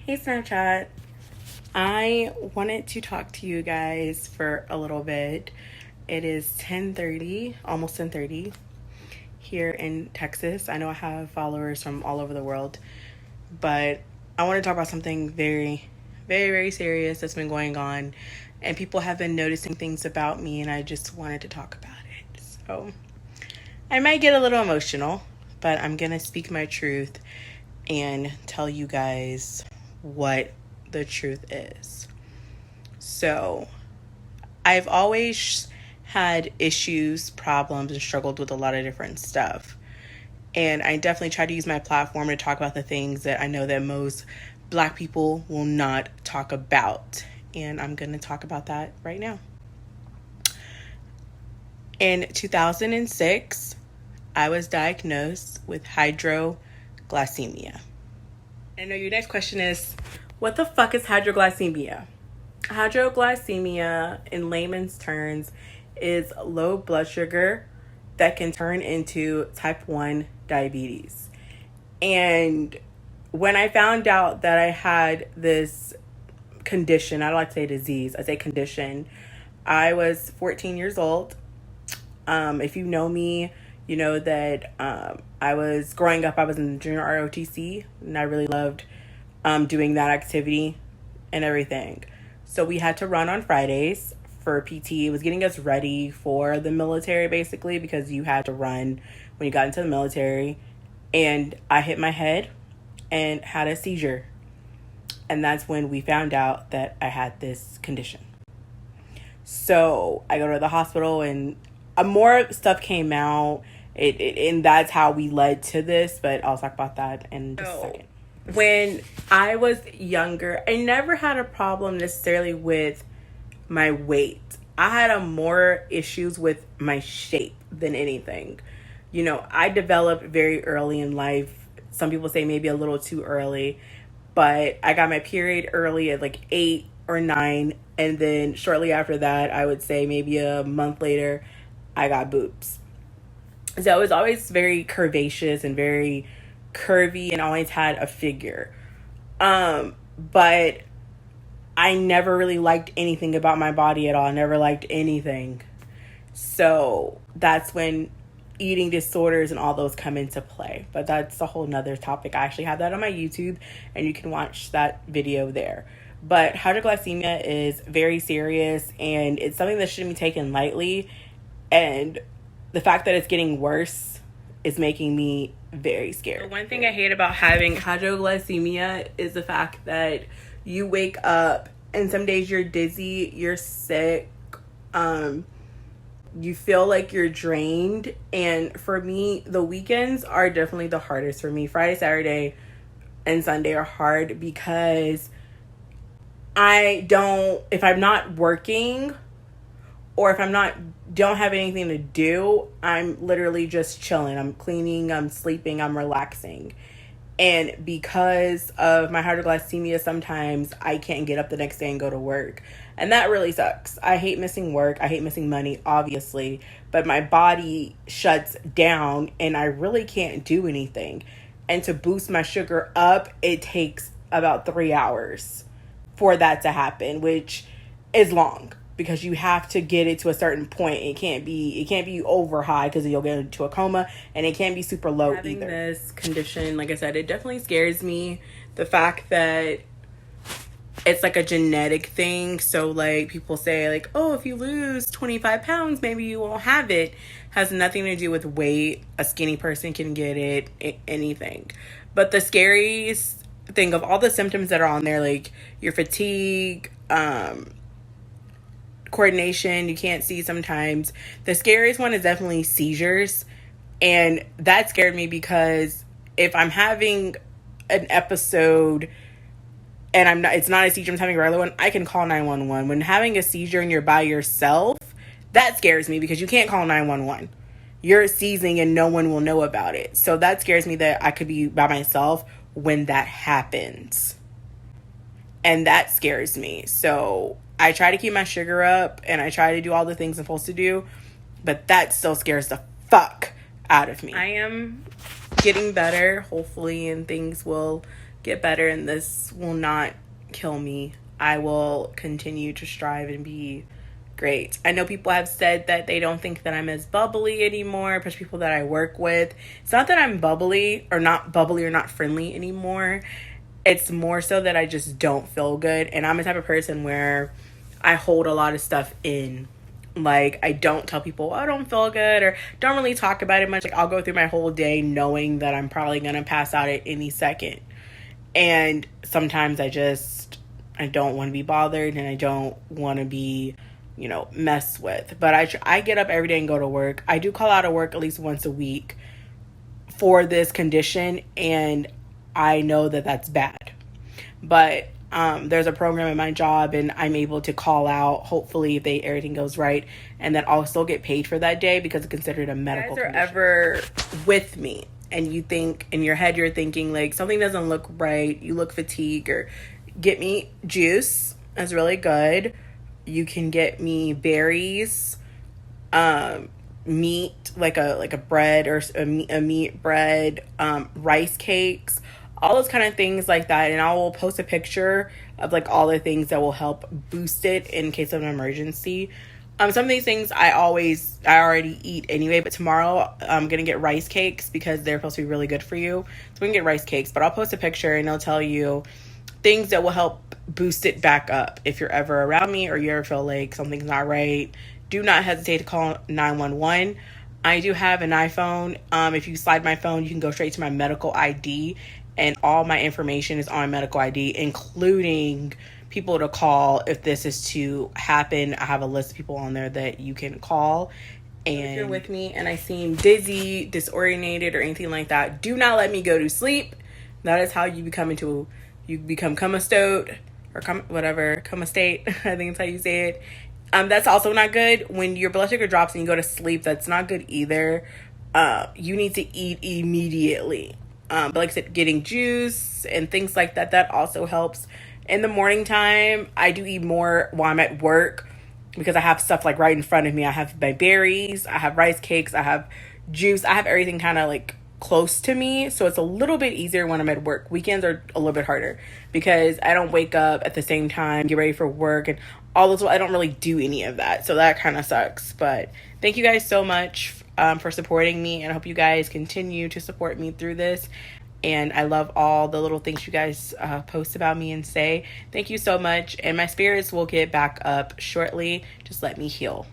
Hey Snapchat. I wanted to talk to you guys for a little bit. It is 10:30, almost 10:30 here in Texas. I know I have followers from all over the world, but I want to talk about something very, very, very serious that's been going on, and people have been noticing things about me, and I just wanted to talk about it. So I might get a little emotional, but I'm gonna speak my truth and tell you guys what the truth is. So, I've always had issues, problems, and struggled with a lot of different stuff. And I definitely try to use my platform to talk about the things that I know that most Black people will not talk about. And I'm going to talk about that right now. In 2006, I was diagnosed with hydroglycemia. I know your next question is, what the fuck is hydroglycemia? Hydroglycemia, in layman's terms, is low blood sugar that can turn into type 1 diabetes. And when I found out that I had this condition, I don't like to say disease, I say condition, I was 14 years old. If you know me, you know that I was growing up, I was in the junior ROTC, and I really loved doing that activity and everything. So we had to run on Fridays for PT. It was getting us ready for the military, basically, because you had to run when you got into the military. And I hit my head and had a seizure. And that's when we found out that I had this condition. So I go to the hospital, and more stuff came out. And that's how we led to this, but I'll talk about that in just a second. When I was younger, I never had a problem necessarily with my weight. I had more issues with my shape than anything. You know, I developed very early in life. Some people say maybe a little too early, but I got my period early at like 8 or 9. And then shortly after that, I would say maybe a month later, I got boobs. So I was always very curvaceous and very curvy and always had a figure. But I never really liked anything about my body at all. I never liked anything. So that's when eating disorders and all those come into play. But that's a whole nother topic. I actually have that on my YouTube, and you can watch that video there. But hydroglycemia is very serious, and it's something that shouldn't be taken lightly. And the fact that it's getting worse is making me very scared. One thing I hate about having hydroglycemia is the fact that you wake up and some days you're dizzy, you're sick, you feel like you're drained. And for me, the weekends are definitely the hardest for me. Friday, Saturday, and Sunday are hard because if I'm not working or if don't have anything to do, I'm literally just chilling. I'm cleaning, I'm sleeping, I'm relaxing. And because of my hydroglycemia, sometimes I can't get up the next day and go to work. And that really sucks. I hate missing work. I hate missing money, obviously. But my body shuts down and I really can't do anything. And to boost my sugar up, it takes about 3 hours for that to happen, which is long. Because you have to get it to a certain point. It can't be over high because you'll get into a coma, and it can't be super low either. Having this condition, like I said, it definitely scares me. The fact that it's like a genetic thing. So like people say like, oh, if you lose 25 pounds, maybe you won't have it. Has nothing to do with weight. A skinny person can get it, anything. But the scariest thing of all the symptoms that are on there, like your fatigue, coordination, you can't see sometimes. The scariest one is definitely seizures. And that scared me because if I'm having an episode and it's not a seizure, I'm having a regular one, I can call 911. When having a seizure and you're by yourself, that scares me because you can't call 911. You're seizing and no one will know about it. So that scares me that I could be by myself when that happens. And that scares me. So I try to keep my sugar up and I try to do all the things I'm supposed to do, but that still scares the fuck out of me. I am getting better, hopefully, and things will get better, and this will not kill me. I will continue to strive and be great. I know people have said that they don't think that I'm as bubbly anymore, especially people that I work with. It's not that I'm bubbly or not friendly anymore. It's more so that I just don't feel good. And I'm the type of person where I hold a lot of stuff in. Like, I don't tell people, I don't feel good, or don't really talk about it much. Like, I'll go through my whole day knowing that I'm probably going to pass out at any second. And sometimes I don't want to be bothered, and I don't want to be, messed with. But I get up every day and go to work. I do call out of work at least once a week for this condition, and I know that that's bad. But there's a program in my job, and I'm able to call out, hopefully, if everything goes right, and then I'll still get paid for that day because it's considered a medical condition. If you guys are ever with me and you think, in your head, you're thinking, like, something doesn't look right, you look fatigued, or get me juice. That's really good. You can get me berries, meat, like a bread or a meat bread, rice cakes, all those kind of things like that. And I will post a picture of like all the things that will help boost it in case of an emergency. Some of these things I already eat anyway, but tomorrow I'm going to get rice cakes because they're supposed to be really good for you. So we can get rice cakes, but I'll post a picture and I'll tell you things that will help boost it back up. If you're ever around me or you ever feel like something's not right, do not hesitate to call 911. I do have an iPhone. If you slide my phone, you can go straight to my medical ID, and all my information is on medical ID, including people to call if this is to happen. I have a list of people on there that you can call. And if you're with me and I seem dizzy, disoriented, or anything like that, do not let me go to sleep. That is how you become coma state, or coma state. I think that's how you say it. That's also not good. When your blood sugar drops and you go to sleep, that's not good either. You need to eat immediately. But like I said, getting juice and things like that, that also helps. In the morning time, I do eat more while I'm at work because I have stuff like right in front of me. I have my berries, I have rice cakes, I have juice, I have everything kind of like close to me, so it's a little bit easier when I'm at work. Weekends are a little bit harder because I don't wake up at the same time, get ready for work, and all those. I don't really do any of that, so that kind of sucks. But thank you guys so much for supporting me, and I hope you guys continue to support me through this. And I love all the little things you guys post about me and say. Thank you so much, and my spirits will get back up shortly. Just let me heal.